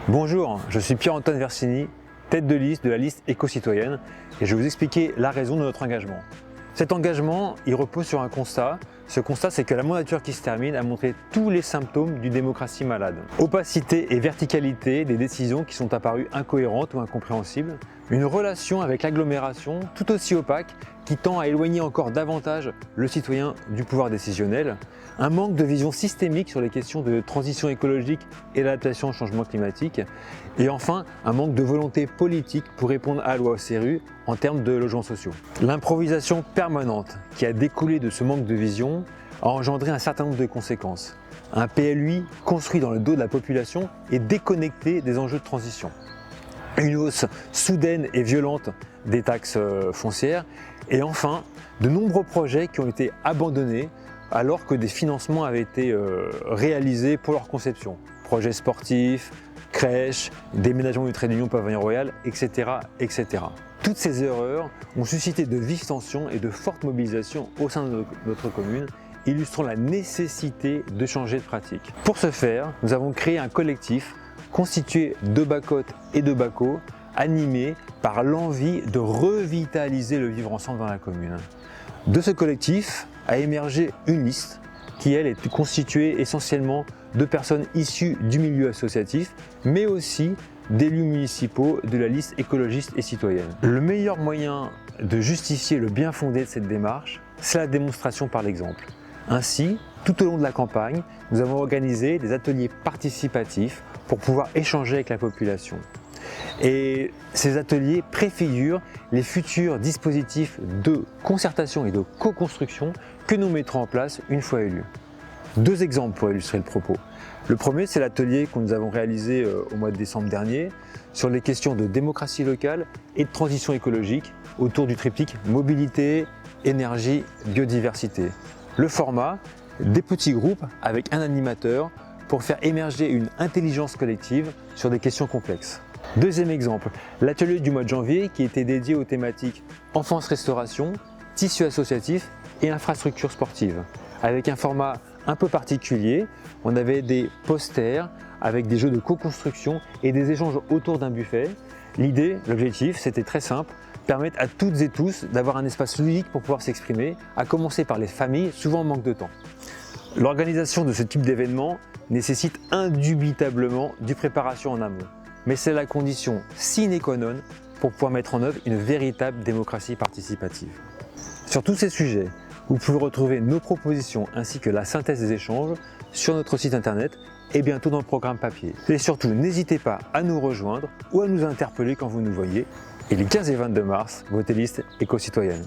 Bonjour, je suis Pierre-Antoine Versini, tête de liste de la liste éco-citoyenne et je vais vous expliquer la raison de notre engagement. Cet engagement, il repose sur un constat. Ce constat, c'est que la mandature qui se termine a montré tous les symptômes d'une démocratie malade. Opacité et verticalité des décisions qui sont apparues incohérentes ou incompréhensibles, une relation avec l'agglomération tout aussi opaque qui tend à éloigner encore davantage le citoyen du pouvoir décisionnel, un manque de vision systémique sur les questions de transition écologique et d'adaptation au changement climatique, et enfin un manque de volonté politique pour répondre à la loi SRU en termes de logements sociaux. L'improvisation permanente qui a découlé de ce manque de vision a engendré un certain nombre de conséquences. Un PLUI construit dans le dos de la population et déconnecté des enjeux de transition. Une hausse soudaine et violente des taxes foncières et enfin de nombreux projets qui ont été abandonnés alors que des financements avaient été réalisés pour leur conception. Projets sportifs, crèches, déménagement du trait d'union pavillon royal, etc., etc. Toutes ces erreurs ont suscité de vives tensions et de fortes mobilisations au sein de notre commune, illustrant la nécessité de changer de pratique. Pour ce faire, nous avons créé un collectif constitué de Bacotes et de Bacos, animé par l'envie de revitaliser le vivre ensemble dans la commune. De ce collectif a émergé une liste qui, elle, est constituée essentiellement de personnes issues du milieu associatif, mais aussi d'élus municipaux de la liste écologiste et citoyenne. Le meilleur moyen de justifier le bien fondé de cette démarche, c'est la démonstration par l'exemple. Ainsi, tout au long de la campagne, nous avons organisé des ateliers participatifs pour pouvoir échanger avec la population. Et ces ateliers préfigurent les futurs dispositifs de concertation et de co-construction que nous mettrons en place une fois élus. Deux exemples pour illustrer le propos. Le premier, c'est l'atelier que nous avons réalisé au mois de décembre dernier sur les questions de démocratie locale et de transition écologique autour du triptyque mobilité, énergie, biodiversité. Le format, des petits groupes avec un animateur pour faire émerger une intelligence collective sur des questions complexes. Deuxième exemple, l'atelier du mois de janvier qui était dédié aux thématiques enfance-restauration, tissu associatif et infrastructures sportives. Avec un format un peu particulier, on avait des posters avec des jeux de co-construction et des échanges autour d'un buffet. L'idée, l'objectif, c'était très simple, permettre à toutes et tous d'avoir un espace ludique pour pouvoir s'exprimer, à commencer par les familles, souvent en manque de temps. L'organisation de ce type d'événement nécessite indubitablement du préparation en amont. Mais c'est la condition sine qua non pour pouvoir mettre en œuvre une véritable démocratie participative. Sur tous ces sujets, vous pouvez retrouver nos propositions ainsi que la synthèse des échanges sur notre site internet et bientôt dans le programme papier. Et surtout, n'hésitez pas à nous rejoindre ou à nous interpeller quand vous nous voyez. Et les 15 et 22 mars, votez liste éco-citoyenne.